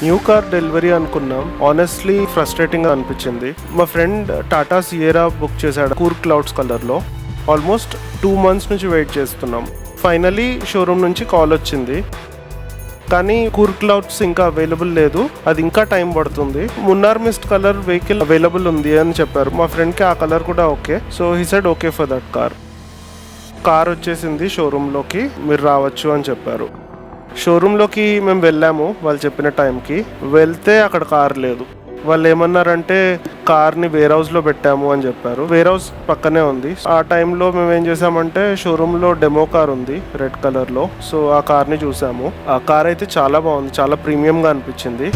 New car delivery అనుకున్నాం. Honestly frustrating గా అనిపించింది. మా ఫ్రెండ్ టాటా సియరా బుక్ చేశాడు కూర్ క్లౌడ్స్ కలర్లో. ఆల్మోస్ట్ 2 months నుంచి వెయిట్ చేస్తున్నాం. ఫైనలీ షోరూమ్ నుంచి కాల్ వచ్చింది, కానీ కూర్ క్లౌడ్స్ ఇంకా అవైలబుల్ లేదు, అది ఇంకా టైం పడుతుంది. Munnar mist colour vehicle available ఉంది అని చెప్పారు. మా ఫ్రెండ్కి ఆ కలర్ కూడా okay, so he said okay for that car వచ్చేసింది షోరూంలోకి, మీరు రావచ్చు అని చెప్పారు. షోరూంలోకి మేము వెళ్ళాము వాళ్ళు చెప్పిన టైంకి. వెళ్తే అక్కడ కార్ లేదు. వాళ్ళు ఏమన్నారంటే కార్ని వేర్ హౌస్లో పెట్టాము అని చెప్పారు. వేర్ హౌస్ పక్కనే ఉంది. ఆ టైంలో మేము ఏం చేసామంటే షోరూంలో డెమో కార్ ఉంది రెడ్ కలర్లో, సో ఆ కార్ని చూసాము. ఆ కార్ అయితే చాలా బాగుంది, చాలా ప్రీమియంగా అనిపించింది.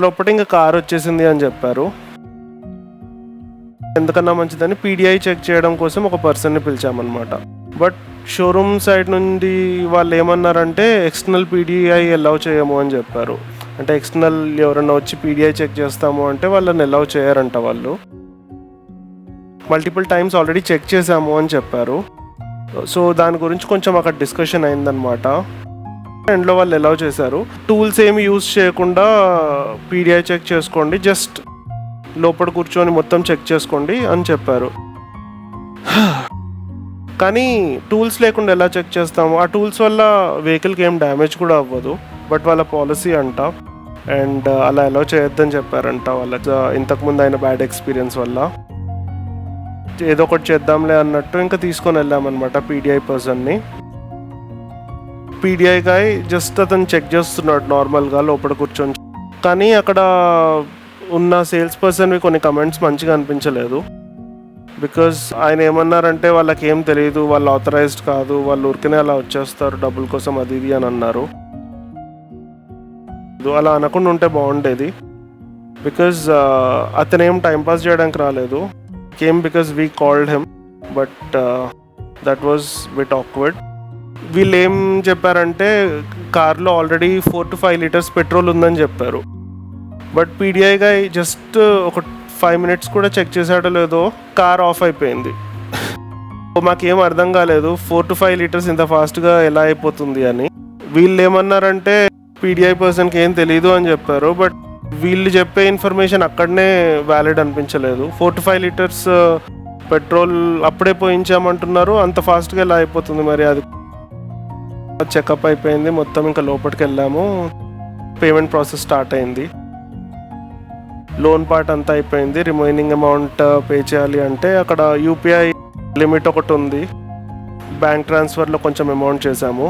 లోపల ఇంకా కార్ వచ్చేసింది అని చెప్పారు. ఎందుకన్నా మంచిదని పీడిఐ చెక్ చేయడం కోసం ఒక పర్సన్ని పిలిచామన్నమాట. బట్ షోరూమ్ సైడ్ నుండి వాళ్ళు ఏమన్నారంటే ఎక్స్టర్నల్ పీడిఐ అలౌ చేయము అని చెప్పారు. అంటే ఎక్స్టర్నల్ ఎవరన్నా వచ్చి పీడిఐ చెక్ చేస్తాము అంటే వాళ్ళని అలౌ చేయరంట. వాళ్ళు మల్టిపుల్ టైమ్స్ ఆల్రెడీ చెక్ చేసాము అని చెప్పారు. సో దాని గురించి కొంచెం అక్కడ డిస్కషన్ అయిందనమాట. ఎండ్లో వాళ్ళు అలౌ చేశారు. టూల్స్ ఏమి యూజ్ చేయకుండా పీడిఐ చెక్ చేసుకోండి, జస్ట్ లోపల కూర్చొని మొత్తం చెక్ చేసుకోండి అని చెప్పారు. కానీ టూల్స్ లేకుండా ఎలా చెక్ చేస్తాము? ఆ టూల్స్ వల్ల వెహికల్కి ఏం డ్యామేజ్ కూడా అవ్వదు, బట్ వాళ్ళ పాలసీ అంట. అండ్ అలా అలౌ చేయొద్దని చెప్పారంట వాళ్ళకి ఇంతకుముందు అయిన బ్యాడ్ ఎక్స్పీరియన్స్ వల్ల. ఏదో ఒకటి చేద్దాంలే అన్నట్టు ఇంకా తీసుకొని వెళ్ళామన్నమాట పీడిఐ పర్సన్ని. పీడిఐ గాయ్ జస్ట్ అతను చెక్ చేస్తున్నాడు నార్మల్గా లోపల కూర్చొని. కానీ అక్కడ ఉన్న సేల్స్ పర్సన్వి కొన్ని కమెంట్స్ మంచిగా అనిపించలేదు. బికాజ్ ఆయన ఏమన్నారంటే వాళ్ళకి ఏం తెలియదు, వాళ్ళు ఆథరైజ్డ్ కాదు, వాళ్ళు ఊరికనే అలా వచ్చేస్తారు డబ్బుల కోసం అది ఇది అని అన్నారు. అలా అనకుండా ఉంటే బాగుండేది. బికాజ్ అతను ఏం టైంపాస్ చేయడానికి రాలేదు. Came because we called him, but that was bit awkward. వీళ్ళు ఏం చెప్పారంటే కార్లో ఆల్రెడీ 4 to 5 liters పెట్రోల్ ఉందని చెప్పారు. బట్ పీడిఐగా జస్ట్ ఒక 5 minutes కూడా చెక్ చేసాడో లేదో కార్ ఆఫ్ అయిపోయింది. మాకేం అర్థం కాలేదు 4 to 5 liters ఇంత ఫాస్ట్గా ఎలా అయిపోతుంది అని. వీళ్ళు ఏమన్నారంటే పీడిఐ పర్సన్కి ఏం తెలీదు అని చెప్పారు. బట్ వీళ్ళు చెప్పే ఇన్ఫర్మేషన్ అక్కడనే వ్యాలిడ్ అనిపించలేదు. 4 to 5 liters పెట్రోల్ అప్పుడే పోయించామంటున్నారు, అంత ఫాస్ట్గా ఎలా అయిపోతుంది మరి? అది చెకప్ అయిపోయింది మొత్తం. ఇంకా లోపలికి వెళ్ళాము, పేమెంట్ ప్రాసెస్ స్టార్ట్ అయింది. లోన్ పార్ట్ అంతా అయిపోయింది. రిమైనింగ్ అమౌంట్ పే చేయాలి అంటే అక్కడ యూపీఐ లిమిట్ ఒకటి ఉంది. బ్యాంక్ ట్రాన్స్ఫర్లో కొంచెం అమౌంట్ చేసాము.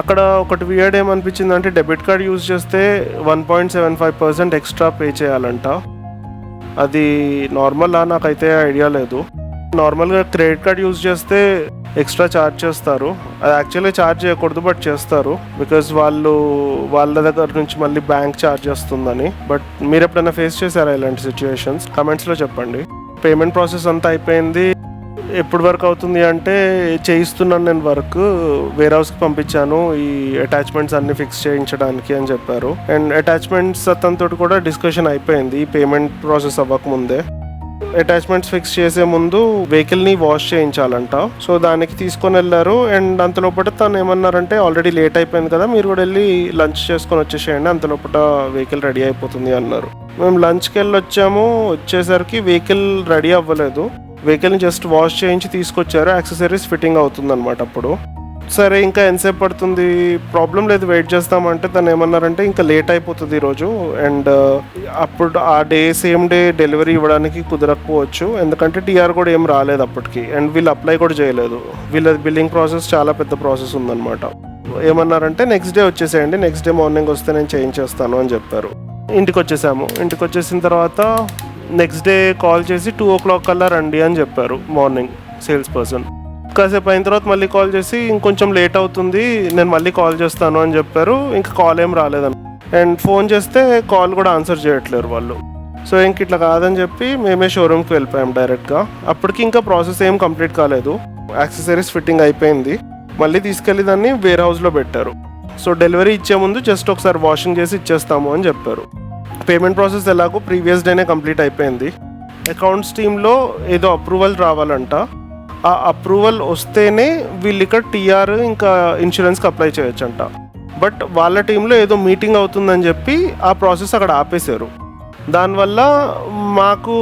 అక్కడ ఒకటి వియర్డ్ ఏమనిపించింది అంటే డెబిట్ కార్డ్ యూజ్ చేస్తే 1.75% ఎక్స్ట్రా పే చేయాలంట. అది నార్మల్లా నాకైతే ఐడియా లేదు. నార్మల్గా క్రెడిట్ కార్డ్ యూజ్ చేస్తే ఎక్స్ట్రా ఛార్జ్ చేస్తారు. అది యాక్చువల్లీ ఛార్జ్ చేయకూడదు, బట్ చేస్తారు. బికాజ్ వాళ్ళ దగ్గర నుంచి మళ్ళీ బ్యాంక్ ఛార్జ్ చేస్తుందని. బట్ మీరు ఎప్పుడైనా ఫేస్ చేశారా ఇలాంటి సిచ్యువేషన్స్? కమెంట్స్లో చెప్పండి. పేమెంట్ ప్రాసెస్ అంతా అయిపోయింది. ఎప్పుడు వర్క్ అవుతుంది అంటే చేయిస్తున్నాను నేను వర్క్, వేర్ హౌస్కి పంపించాను ఈ అటాచ్మెంట్స్ అన్ని ఫిక్స్ చేయించడానికి అని చెప్పారు. అండ్ అటాచ్మెంట్స్ అతనితో కూడా డిస్కషన్ అయిపోయింది ఈ పేమెంట్ ప్రాసెస్ అవ్వకముందే. అటాచ్మెంట్స్ ఫిక్స్ చేసే ముందు వెహికల్ని వాష్ చేయించాలంట. సో దానికి తీసుకొని వెళ్ళారు. అండ్ అంతలోపట తను ఏమన్నారంటే ఆల్రెడీ లేట్ అయిపోయింది కదా, మీరు కూడా వెళ్ళి లంచ్ చేసుకొని వచ్చేసేయండి, అంతలోపట వెహికల్ రెడీ అయిపోతుంది అన్నారు. మేము లంచ్కి వెళ్ళి వచ్చాము. వచ్చేసరికి వెహికల్ రెడీ అవ్వలేదు. వెహికల్ని జస్ట్ వాష్ చేయించి తీసుకొచ్చారు. యాక్సెసరీస్ ఫిట్టింగ్ అవుతుంది అనమాట. అప్పుడు సరే ఇంకా ఎంతసేపు పడుతుంది, ప్రాబ్లం లేదు వెయిట్ చేస్తామంటే తను ఏమన్నారంటే ఇంకా లేట్ అయిపోతుంది ఈరోజు. అండ్ అప్పుడు ఆ సేమ్ డే డెలివరీ ఇవ్వడానికి కుదరకపోవచ్చు, ఎందుకంటే టీఆర్ కూడా ఏం రాలేదు అప్పటికి. అండ్ వీళ్ళు అప్లై కూడా చేయలేదు. వీళ్ళ బిల్లింగ్ ప్రాసెస్ చాలా పెద్ద ప్రాసెస్ ఉందన్నమాట. ఏమన్నారంటే నెక్స్ట్ డే వచ్చేసేయండి, నెక్స్ట్ డే మార్నింగ్ వస్తే నేను చేయించేస్తాను అని చెప్పారు. ఇంటికి వచ్చేసాము. ఇంటికి వచ్చేసిన తర్వాత నెక్స్ట్ డే కాల్ చేసి 2 o'clock కల్లా రండి అని చెప్పారు మార్నింగ్ సేల్స్ పర్సన్. కాసేపు అయిన తర్వాత మళ్ళీ కాల్ చేసి ఇంకొంచెం లేట్ అవుతుంది, నేను మళ్ళీ కాల్ చేస్తాను అని చెప్పారు. ఇంకా కాల్ ఏం రాలేదని. అండ్ ఫోన్ చేస్తే కాల్ కూడా ఆన్సర్ చేయట్లేరు వాళ్ళు. సో ఇంక ఇట్లా కాదని చెప్పి మేమే షోరూమ్కి వెళ్ళిపోయాం డైరెక్ట్గా. అప్పటికి ఇంకా ప్రాసెస్ ఏం కంప్లీట్ కాలేదు. యాక్సెసరీస్ ఫిట్టింగ్ అయిపోయింది. మళ్ళీ తీసుకెళ్ళి దాన్ని వేర్ హౌస్లో పెట్టారు. సో డెలివరీ ఇచ్చే ముందు జస్ట్ ఒకసారి వాషింగ్ చేసి ఇచ్చేస్తాము అని చెప్పారు. పేమెంట్ ప్రాసెస్ ఎలాగో ప్రీవియస్ డేనే కంప్లీట్ అయిపోయింది. అకౌంట్స్ టీంలో ఏదో అప్రూవల్ రావాలంట. ఆ అప్రూవల్ వస్తేనే వీళ్ళు ఇక్కడ టీఆర్ ఇంకా ఇన్సూరెన్స్కి అప్లై చేయొచ్చంట. బట్ వాళ్ళ టీంలో ఏదో మీటింగ్ అవుతుందని చెప్పి ఆ ప్రాసెస్ అక్కడ ఆపేశారు. దానివల్ల మాకు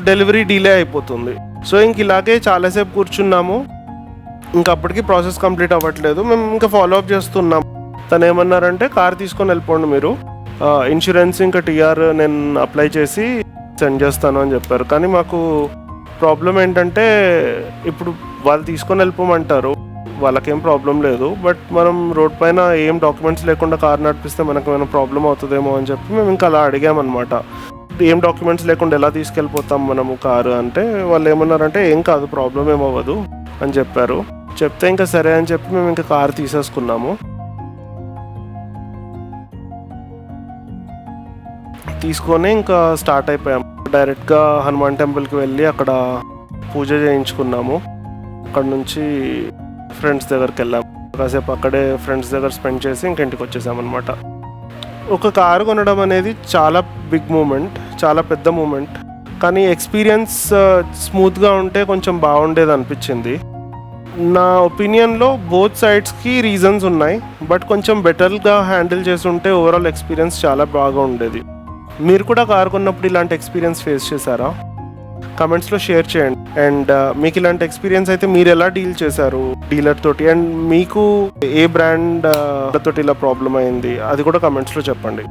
డెలివరీ డిలే అయిపోతుంది. సో ఇంక ఇలాగే చాలాసేపు కూర్చున్నాము. ఇంకా అప్పటికి ప్రాసెస్ కంప్లీట్ అవ్వట్లేదు. మేము ఇంకా ఫాలోఅప్ చేస్తున్నాం. తను ఏమన్నారంటే కార్ తీసుకొని వెళ్ళిపోండి మీరు, ఇన్సూరెన్స్ ఇంకా టీఆర్ నేను అప్లై చేసి సెండ్ చేస్తాను అని చెప్పారు. కానీ మాకు ప్రాబ్లం ఏంటంటే ఇప్పుడు వాళ్ళు తీసుకొని వెళ్ళిపోమంటారు, వాళ్ళకేం ప్రాబ్లం లేదు. బట్ మనం రోడ్ పైన ఏం డాక్యుమెంట్స్ లేకుండా కార్ నడిపిస్తే మనకు ఏమైనా ప్రాబ్లం అవుతుందేమో అని చెప్పి మేము ఇంకా అలా అడిగామన్నమాట. ఏం డాక్యుమెంట్స్ లేకుండా ఎలా తీసుకెళ్ళిపోతాం మనము కారు అంటే, వాళ్ళు ఏమన్నారంటే ఏం కాదు, ప్రాబ్లం ఏమవ్వదు అని చెప్పారు. చెప్తే ఇంకా సరే అని చెప్పి మేము ఇంకా కార్ తీసేసుకున్నాము. తీసుకొని ఇంకా స్టార్ట్ అయిపోయాము. డైరెక్ట్గా హనుమాన్ టెంపుల్కి వెళ్ళి అక్కడ పూజ చేయించుకున్నాము. అక్కడ నుంచి ఫ్రెండ్స్ దగ్గరికి వెళ్ళాము. కాసేపు అక్కడే ఫ్రెండ్స్ దగ్గర స్పెండ్ చేసి ఇంక ఇంటికి వచ్చేసామన్నమాట. ఒక కారు కొనడం అనేది చాలా బిగ్ మూమెంట్, చాలా పెద్ద మూమెంట్. కానీ ఎక్స్పీరియన్స్ స్మూత్గా ఉంటే కొంచెం బాగుండేది అనిపించింది. నా ఒపీనియన్లో బోత్ సైడ్స్కి రీజన్స్ ఉన్నాయి. బట్ కొంచెం బెటర్గా హ్యాండిల్ చేసి ఉంటే ఓవరాల్ ఎక్స్పీరియన్స్ చాలా బాగా ఉండేది. మీరు కూడా కారు కొన్నప్పుడు ఇలాంటి ఎక్స్పీరియన్స్ ఫేస్ చేశారా? కమెంట్స్లో షేర్ చేయండి. అండ్ మీకు ఇలాంటి ఎక్స్పీరియన్స్ అయితే మీరు ఎలా డీల్ చేశారు డీలర్ తోటి, అండ్ మీకు ఏ బ్రాండ్ తోటి ఇలా ప్రాబ్లం అయింది అది కూడా కమెంట్స్లో చెప్పండి.